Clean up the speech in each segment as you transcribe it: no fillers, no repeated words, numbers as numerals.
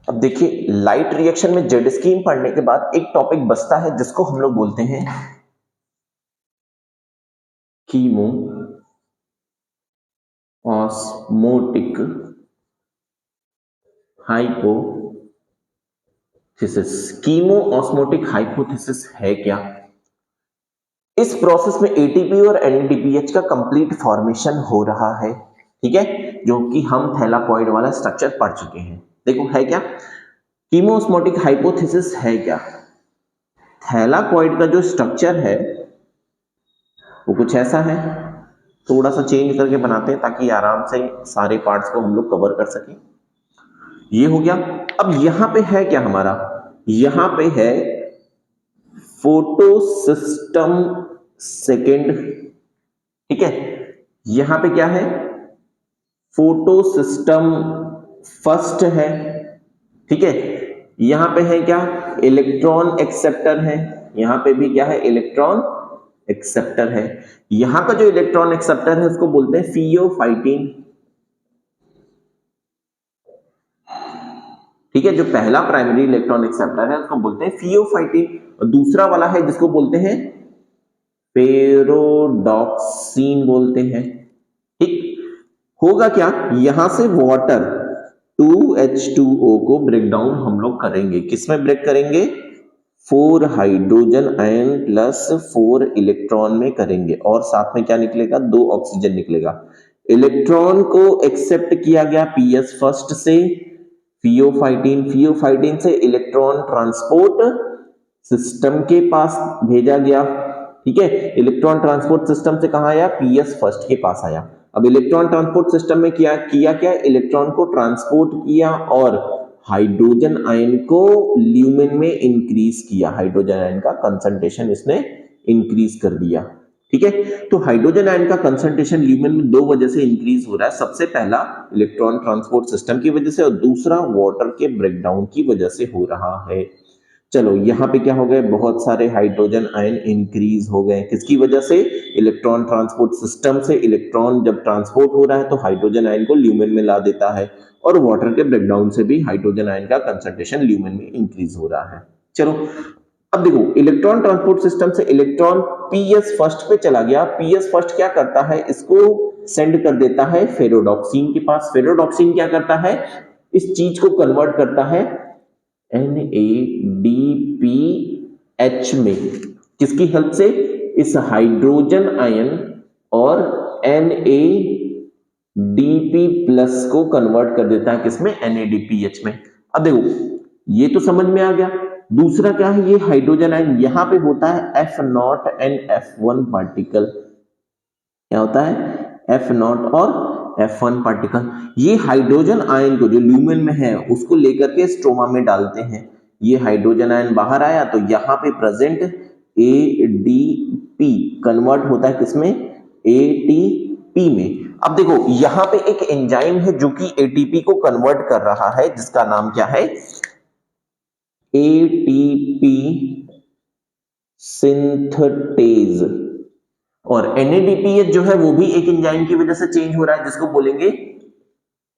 अब देखिए, light reaction में जेड स्कीम पढ़ने के बाद एक टॉपिक बचता है जिसको हम लोग बोलते हैं chemo osmotic hypothesis. Chemo osmotic hypothesis है क्या? इस प्रोसेस में एटीपी और एनएडीपीएच का कंप्लीट फॉर्मेशन हो रहा है, ठीक है, जो कि हम थैलाकॉइड वाला स्ट्रक्चर पढ़ चुके हैं। देखो है क्या, कीमो ऑस्मोटिक हाइपोथेसिस है क्या? थैलाकॉइड का जो स्ट्रक्चर है वो कुछ ऐसा है, थोड़ा सा चेंज करके बनाते हैं ताकि आराम से सारे पार्ट्स को हम लोग कवर कर सकें। ये हो गया। अब यहां पे है क्या हमारा, यहां पे है फोटो सिस्टम सेकेंड, ठीक है। यहां पे क्या है, फोटो सिस्टम फर्स्ट है, ठीक है। यहां पे है क्या, इलेक्ट्रॉन एक्सेप्टर है। यहां पे भी क्या है, इलेक्ट्रॉन एक्सेप्टर है। यहां का जो इलेक्ट्रॉन एक्सेप्टर है उसको बोलते हैं फियोफाइटिन, ठीक है। जो पहला प्राइमरी इलेक्ट्रॉन एक्सेप्टर है उसको बोलते हैं फियोफाइटिन, और दूसरा वाला है जिसको बोलते हैं पेरोडॉक्सिन बोलते हैं, ठीक। होगा क्या, यहां से वाटर 2H2O को ब्रेक डाउन हम लोग करेंगे, किसमें ब्रेक करेंगे, 4 हाइड्रोजन आयन प्लस 4 इलेक्ट्रॉन में करेंगे, और साथ में क्या निकलेगा, 2 ऑक्सीजन निकलेगा। इलेक्ट्रॉन को एक्सेप्ट किया गया पीएस फर्स्ट से, फियोफाइटिन, फियोफाइटिन से इलेक्ट्रॉन ट्रांसपोर्ट सिस्टम के पास भेजा गया, ठीक है। इलेक्ट्रॉन ट्रांसपोर्ट सिस्टम से कहां आया, पीएस फर्स्ट के पास आया। अब इलेक्ट्रॉन ट्रांसपोर्ट सिस्टम में क्या इलेक्ट्रॉन को ट्रांसपोर्ट किया और हाइड्रोजन आयन को ल्यूमेन में इंक्रीज किया, हाइड्रोजन आयन का कंसंट्रेशन इसने इंक्रीज कर दिया, ठीक है। तो हाइड्रोजन आयन का कंसंट्रेशन ल्यूमेन में दो वजह से इंक्रीज हो रहा है। सबसे पहला इलेक्ट्रॉन ट्रांसपोर्ट सिस्टम की वजह से, और दूसरा वाटर के ब्रेकडाउन की वजह से हो रहा है। चलो यहां पे क्या हो गए, बहुत सारे हाइड्रोजन आयन इंक्रीज हो गए, किसकी वजह से, इलेक्ट्रॉन ट्रांसपोर्ट सिस्टम से इलेक्ट्रॉन जब ट्रांसपोर्ट हो रहा है तो हाइड्रोजन आयन को ल्यूमेन में ला देता है, और वाटर के ब्रेकडाउन से भी हाइड्रोजन आयन का कंसंट्रेशन ल्यूमेन में इंक्रीज हो रहा है। चलो अब देखो, इलेक्ट्रॉन ट्रांसपोर्ट सिस्टम से इलेक्ट्रॉन पीएस फर्स्ट पे चला गया। पीएस फर्स्ट क्या करता है, इसको सेंड कर देता है फेरोडॉक्सिन के पास। फेरोडॉक्सिन क्या करता है, इस चीज को कन्वर्ट करता है NADPH में, किसकी हेल्प से, इस हाइड्रोजन आयन और NADP प्लस को कन्वर्ट कर देता है किसमें, NADPH में। अब देखो ये तो समझ में आ गया। दूसरा क्या है, ये हाइड्रोजन आयन यहां पे होता है F0 एंड F1 पार्टिकल, क्या होता है, F0 और F1 पार्टिकल। ये हाइड्रोजन आयन को जो ल्यूमेन में है उसको लेकर के स्ट्रोमा में डालते हैं। ये हाइड्रोजन आयन बाहर आया तो यहां पे प्रेजेंट ADP कन्वर्ट होता है किसमें, ATP में। अब देखो यहां पे एक एंजाइम है जो कि ATP को कन्वर्ट कर रहा है, जिसका नाम क्या है, ATP सिंथेटेज। और NADPH जो है वो भी एक एंजाइम की वजह से चेंज हो रहा है, जिसको बोलेंगे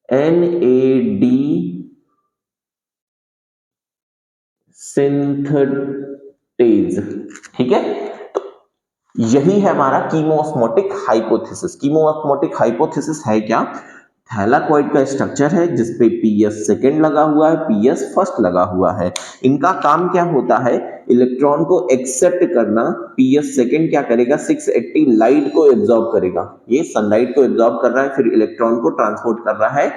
NAD सिंथेटेज, ठीक है। तो यही है हमारा कीमोऑस्मोटिक हाइपोथेसिस। कीमोऑस्मोटिक हाइपोथेसिस है क्या, थैलाकॉइड का स्ट्रक्चर है जिसपे पीएस सेकेंड लगा हुआ है, पीएस फर्स्ट लगा हुआ है। इनका काम क्या होता है, इलेक्ट्रॉन को एक्सेप्ट करना। पीएस सेकेंड क्या करेगा, 680 लाइट को एब्जॉर्ब करेगा, ये सनलाइट को एब्जॉर्ब कर रहा है, फिर इलेक्ट्रॉन को ट्रांसपोर्ट कर रहा है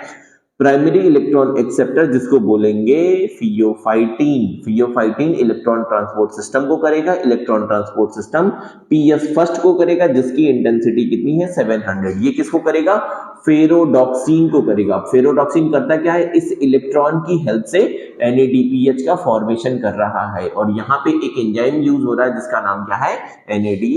प्राइमरी इलेक्ट्रॉन एक्सेप्टर, जिसको बोलेंगे फियोफाइटीन। फियोफाइटीन इलेक्ट्रॉन ट्रांसपोर्ट सिस्टम को करेगा, electron transport system PS first को करेगा, जिसकी इंटेंसिटी कितनी है, 700। ये किसको करेगा, फेरोडॉक्सिन को करेगा। फेरोडॉक्सिन करता क्या है, इस इलेक्ट्रॉन की हेल्प से NADPH का फॉर्मेशन कर रहा है, और यहां पे एक एंजाइम यूज हो रहा है जिसका नाम क्या है, NAD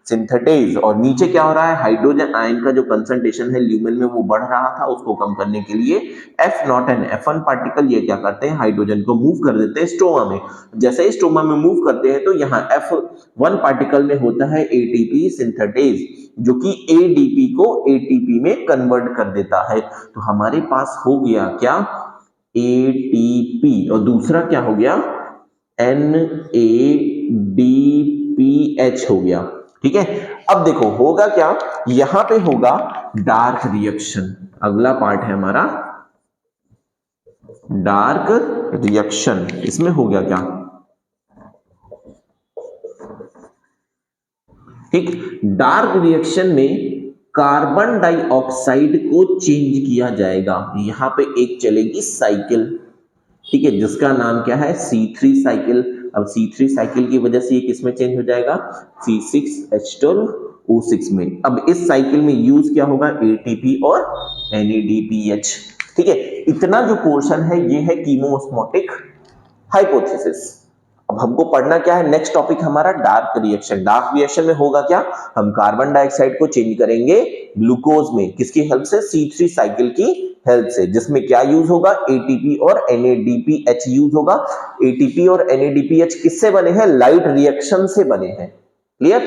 सिंथेटेज। और नीचे क्या हो रहा है, हाइड्रोजन आयन का जो कंसंट्रेशन है ल्यूमेन में वो बढ़ रहा था, उसको कम करने के लिए F0 एंड F1 पार्टिकल ये क्या करते हैं, हाइड्रोजन को मूव कर देते हैं स्ट्रोमा में। जैसे ही स्ट्रोमा में मूव करते हैं तो यहाँ F1 पार्टिकल में होता है ATP सिंथेटेज, जो कि ADP को ATP में कन्वर्ट कर देता है। तो हमारे पास हो गया क्या, ATP और दूसरा क्या हो गया NADPH हो गया। ठीक है, अब देखो होगा क्या, यहां पे होगा डार्क रिएक्शन। अगला पार्ट है हमारा डार्क रिएक्शन। इसमें हो गया क्या, ठीक, डार्क रिएक्शन में कार्बन डाइऑक्साइड को चेंज किया जाएगा। यहां पे एक चलेगी साइकिल, ठीक है, जिसका नाम क्या है C3 साइकिल। अब C3 साइकिल की वजह से ये किसमें चेंज हो जाएगा C6H12O6 में। अब इस साइकिल में यूज क्या होगा ATP और NADPH। ठीक है, इतना जो पोर्शन है ये है कीमोस्मोटिक हाइपोथेसिस। अब हमको पढ़ना क्या है, नेक्स्ट टॉपिक हमारा डार्क रिएक्शन। डार्क रिएक्शन में होगा क्या, हम कार्बन डाइऑक्साइड को चेंज करेंगे ग्लूकोज में, किसकी हेल्प से C3 साइकिल की हेल्प से, जिसमें क्या यूज होगा ATP और NADPH यूज होगा। ATP और NADPH किससे बने हैं, लाइट रिएक्शन से बने हैं। क्लियर।